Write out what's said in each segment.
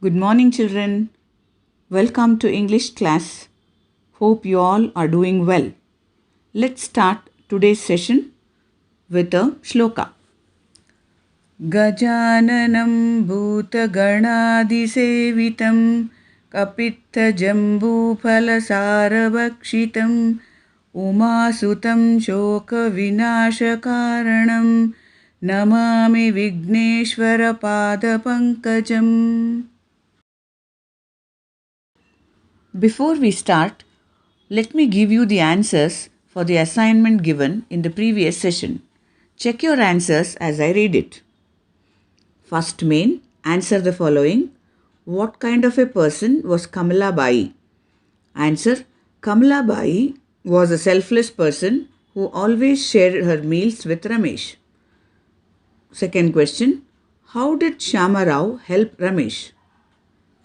Good morning, children. Welcome to English class. Hope you all are doing well. Let's start today's session with a shloka. Gajananam bhutaganaadisevitam kapitthajambufalasaravakšitam umasutam shokavinashakaranam namami Vigneshwara Padapankajam. Before we start, let me give you the answers for the assignment given in the previous session. Check your answers as I read it. First main, answer the following. What kind of a person was Kamala Bai? Answer. Kamala Bai was a selfless person who always shared her meals with Ramesh. Second question. How did Shamarao help Ramesh?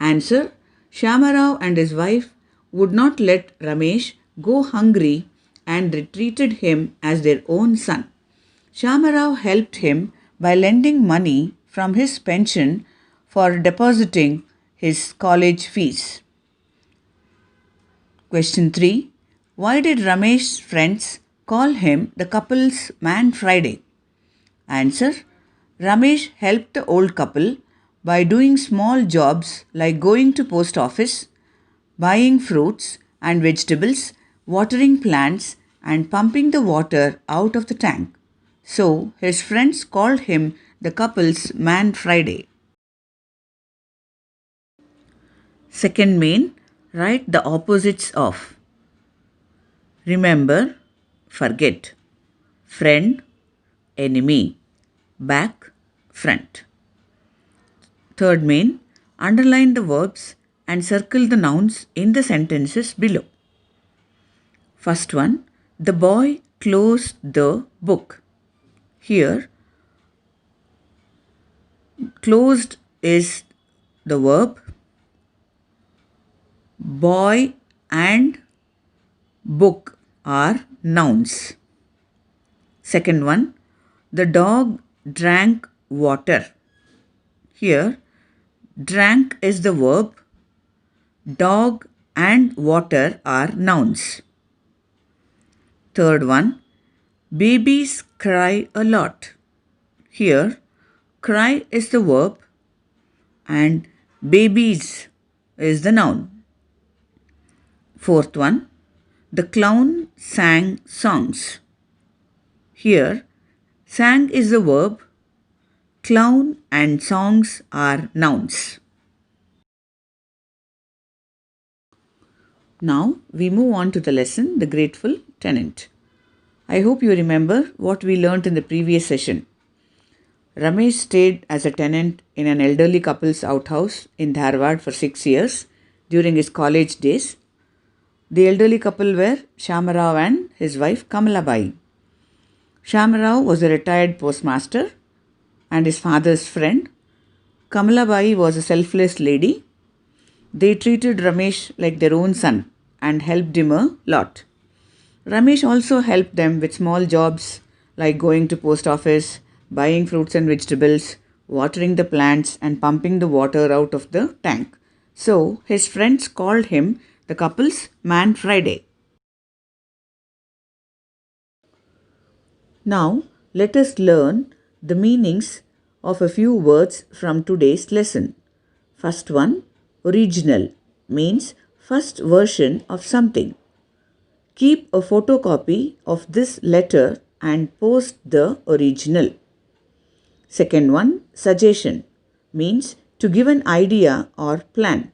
Answer. Shamarao and his wife would not let Ramesh go hungry and treated him as their own son. Shamarao helped him by lending money from his pension for depositing his college fees. Question 3. Why did Ramesh's friends call him the couple's man Friday? Answer. Ramesh helped the old couple by doing small jobs like going to post office, buying fruits and vegetables, watering plants and pumping the water out of the tank. So his friends called him the couple's man Friday. Second main, write the opposites of. Remember, forget. Friend, enemy. Back, front. Third main, underline the verbs and circle the nouns in the sentences below. First one, the boy closed the book. Here, closed is the verb. Boy and book are nouns. Second one, the dog drank water. Here, drank is the verb. Dog and water are nouns. Third one, babies cry a lot. Here, cry is the verb and babies is the noun. Fourth one, the clown sang songs. Here, sang is the verb, clown and songs are nouns. Now we move on to the lesson, The Grateful Tenant. I hope you remember what we learnt in the previous session. Ramesh stayed as a tenant in an elderly couple's outhouse in Dharwad for 6 years during his college days. The elderly couple were Shamarao and his wife Kamala Bai. Shamarao was a retired postmaster and his father's friend. Kamala Bai was a selfless lady. They treated Ramesh like their own son and helped him a lot. Ramesh also helped them with small jobs like going to post office, buying fruits and vegetables, watering the plants and pumping the water out of the tank. So his friends called him the couple's man Friday. Now let us learn the meanings of a few words from today's lesson. First one, original means first version of something. Keep a photocopy of this letter and post the original. Second one, suggestion means to give an idea or plan.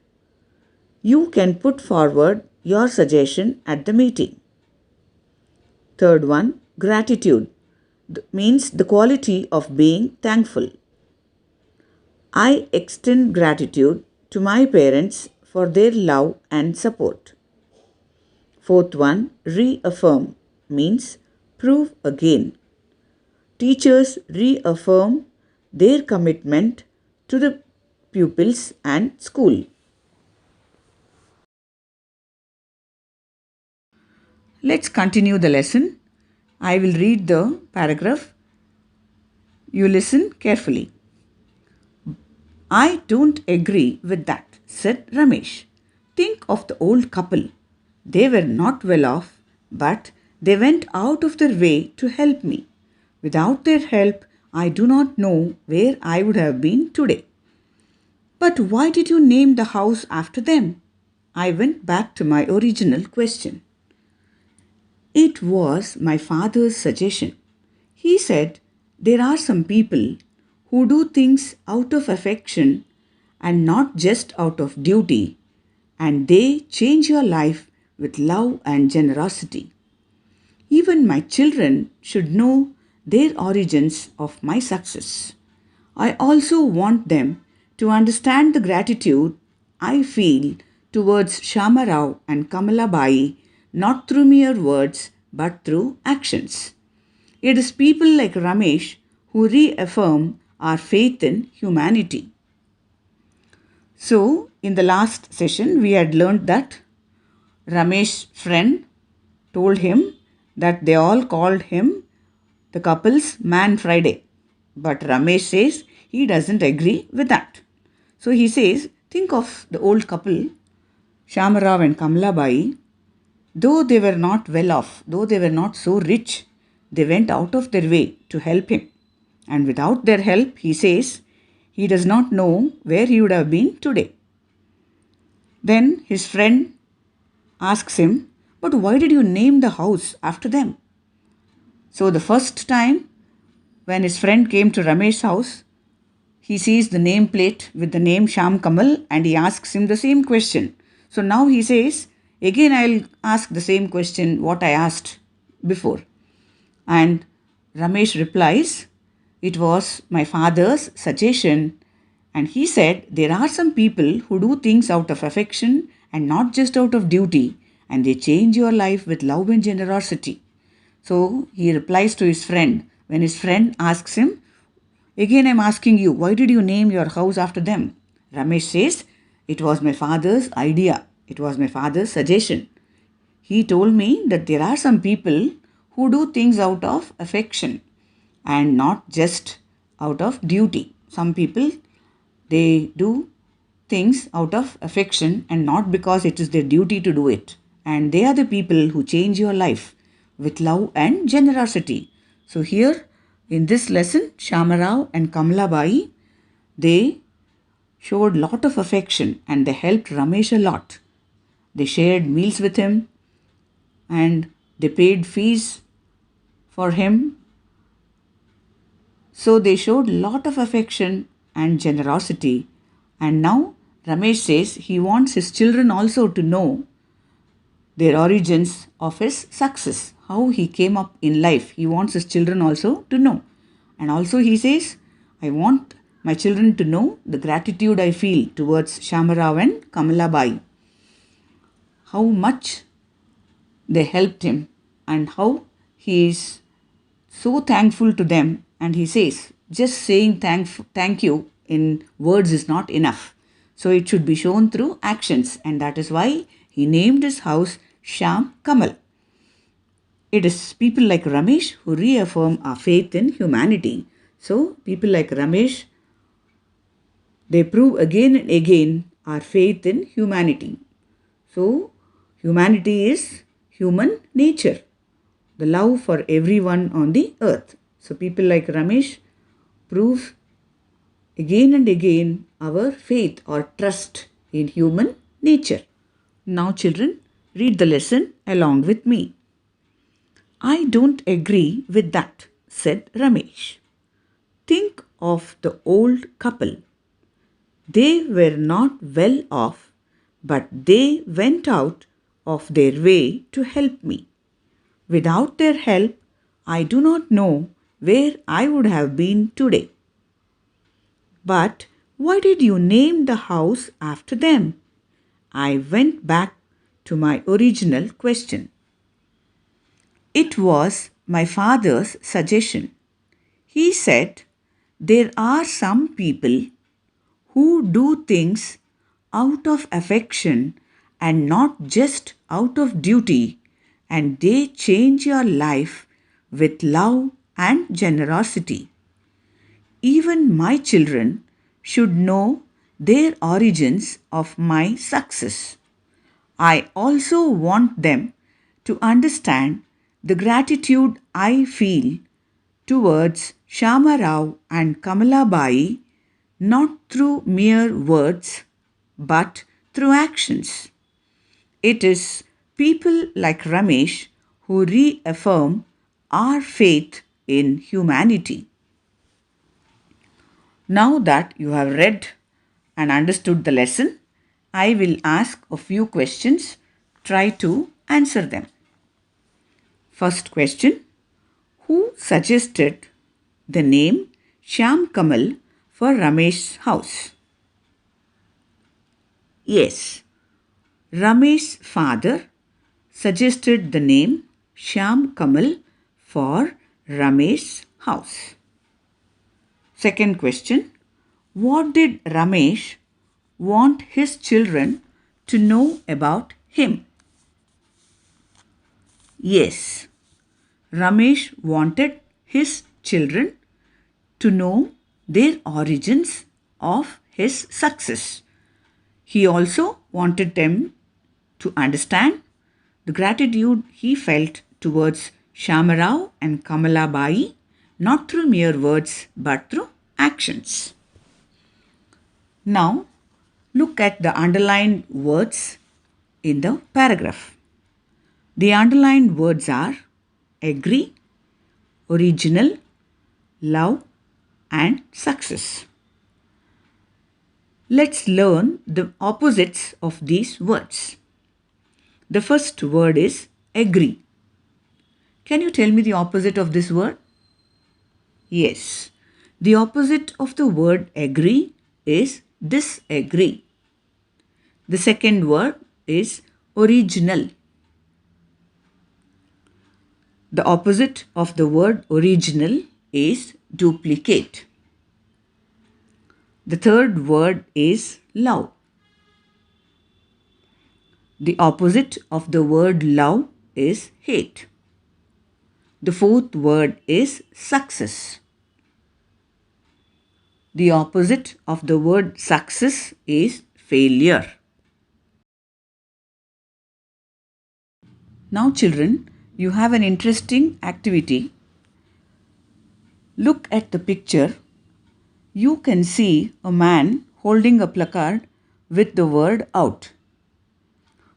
You can put forward your suggestion at the meeting. Third one, gratitude means the quality of being thankful. I extend gratitude to my parents for their love and support. Fourth one, reaffirm means prove again. Teachers reaffirm their commitment to the pupils and school. Let's continue the lesson. I will read the paragraph. You listen carefully. I don't agree with that, said Ramesh. Think of the old couple. They were not well off, but they went out of their way to help me. Without their help, I do not know where I would have been today. But why did you name the house after them? I went back to my original question. It was my father's suggestion. He said there are some people who do things out of affection and not just out of duty, and they change your life with love and generosity. Even my children should know their origins of my success. I also want them to understand the gratitude I feel towards Shamarao and Kamalabai, not through mere words but through actions. It is people like Ramesh who reaffirm our faith in humanity. So, in the last session, we had learned that Ramesh's friend told him that they all called him the couple's Man Friday. But Ramesh says he doesn't agree with that. So he says, think of the old couple, Shamarao and Kamalabai. Though they were not well off, though they were not so rich, they went out of their way to help him. And without their help, he says, he does not know where he would have been today. Then his friend asks him, but why did you name the house after them? So the first time when his friend came to Ramesh's house, he sees the name plate with the name Sham Kamal and he asks him the same question. So now he says, again I'll ask the same question what I asked before. And Ramesh replies, it was my father's suggestion, and he said there are some people who do things out of affection and not just out of duty, and they change your life with love and generosity. So he replies to his friend when his friend asks him, again I'm asking you, why did you name your house after them? Ramesh says, it was my father's idea. It was my father's suggestion. He told me that there are some people who do things out of affection and not just out of duty. Some people, they do things out of affection and not because it is their duty to do it. And they are the people who change your life with love and generosity. So here in this lesson, Shamarao and Kamalabai, they showed lot of affection and they helped Ramesh a lot. They shared meals with him and they paid fees for him. So they showed lot of affection and generosity. And now Ramesh says he wants his children also to know their origins of his success, how he came up in life. He wants his children also to know. And also he says, I want my children to know the gratitude I feel towards Shamarao and Kamalabai. How much they helped him and how he is so thankful to them. And he says, just saying thank you in words is not enough. So it should be shown through actions, and that is why he named his house Sham Kamal. It is people like Ramesh who reaffirm our faith in humanity. So people like Ramesh, they prove again and again our faith in humanity. So humanity is human nature, the love for everyone on the earth. So people like Ramesh prove again and again our faith or trust in human nature. Now children, read the lesson along with me. I don't agree with that, said Ramesh. Think of the old couple. They were not well off, but they went out of their way to help me. Without their help, I do not know where I would have been today. But why did you name the house after them? I went back to my original question. It was my father's suggestion. He said, there are some people who do things out of affection and not just out of duty, and they change your life with love and generosity. Even my children should know their origins of my success. I also want them to understand the gratitude I feel towards Shama Rao and Kamalabai, not through mere words but through actions. It is people like Ramesh who reaffirm our faith in humanity. Now that you have read and understood the lesson, I will ask a few questions. Try to answer them. First question: who suggested the name Shyam Kamal for Ramesh's house? Yes, Ramesh's father suggested the name Shyam Kamal for Ramesh's house. Second question: what did Ramesh want his children to know about him? Yes, Ramesh wanted his children to know their origins of his success. He also wanted them to understand the gratitude he felt towards Shamarao and Kamalabai, not through mere words but through actions. Now, look at the underlined words in the paragraph. The underlined words are agree, original, love, and success. Let's learn the opposites of these words. The first word is agree. Can you tell me the opposite of this word? Yes. The opposite of the word agree is disagree. The second word is original. The opposite of the word original is duplicate. The third word is love. The opposite of the word love is hate. The fourth word is success. The opposite of the word success is failure. Now, children, you have an interesting activity. Look at the picture. You can see a man holding a placard with the word out.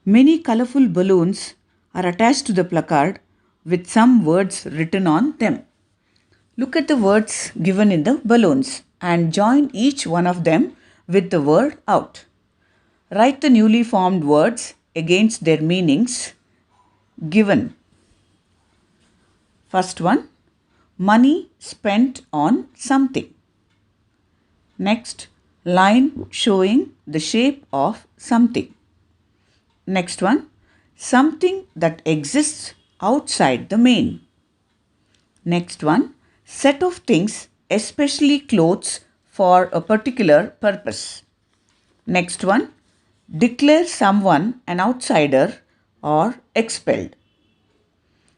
Many colorful balloons are attached to the placard with some words written on them. Look at the words given in the balloons and join each one of them with the word out. Write the newly formed words against their meanings given. First one, money spent on something. Next, line showing the shape of something. Next one, something that exists outside the main. Next one, set of things, especially clothes, for a particular purpose. Next one, declare someone an outsider or expelled.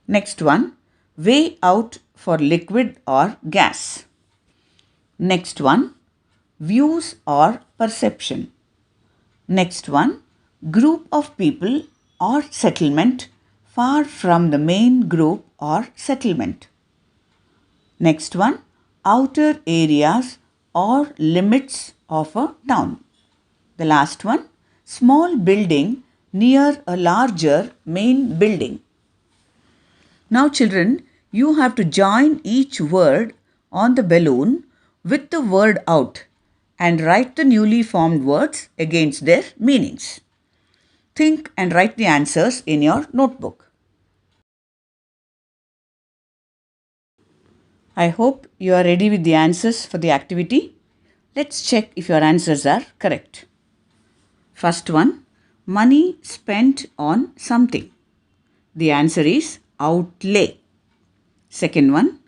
Next one, weigh out for liquid or gas. Next one, views or perception. Next one, group of people or settlement far from the main group or settlement. Next one, outer areas or limits of a town. The last one, small building near a larger main building. Now, children, you have to join each word on the balloon with the word out and write the newly formed words against their meanings. Think and write the answers in your notebook. I hope you are ready with the answers for the activity. Let's check if your answers are correct. First one, money spent on something. The answer is outlay. Second one,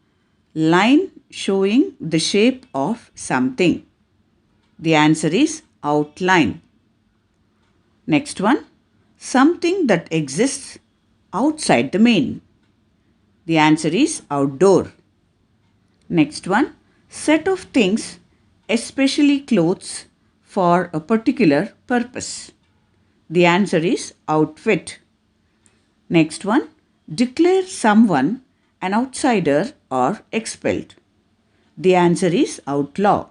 line showing the shape of something. The answer is outline. Next one, something that exists outside the main. The answer is outdoor. Next one, set of things, especially clothes for a particular purpose? The answer is outfit. Next one, declare someone an outsider or expelled. The answer is outlaw.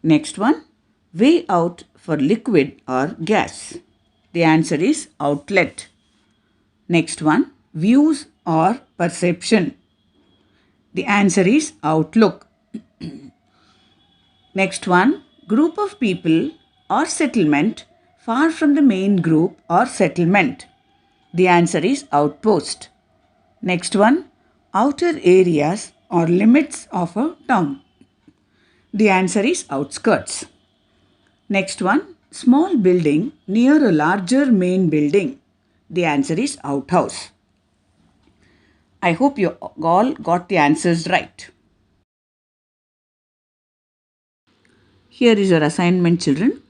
Next one, way out for liquid or gas. The answer is outlet. Next one, views or perception. The answer is outlook. Next one, group of people or settlement far from the main group or settlement. The answer is outpost. Next one, outer areas or limits of a town. The answer is outskirts. Next one, small building near a larger main building. The answer is outhouse. I hope you all got the answers right. Here is your assignment, children.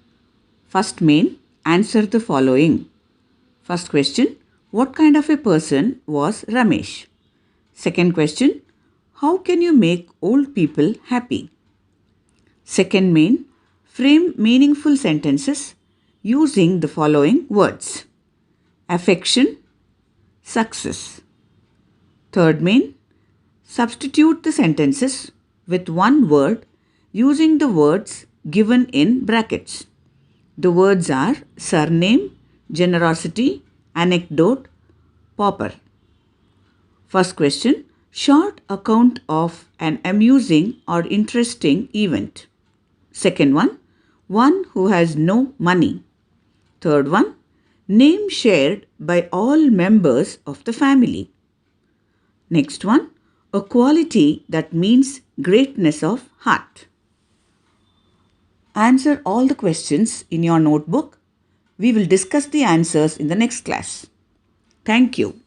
First main, answer the following. First question, what kind of a person was Ramesh? Second question, how can you make old people happy? Second main, frame meaningful sentences using the following words. Affection, success. Third main, substitute the sentences with one word using the words given in brackets. The words are surname, generosity, anecdote, pauper. First question, short account of an amusing or interesting event. Second one who has no money. Third one, name shared by all members of the family. Next one, a quality that means greatness of heart. Answer all the questions in your notebook. We will discuss the answers in the next class. Thank you.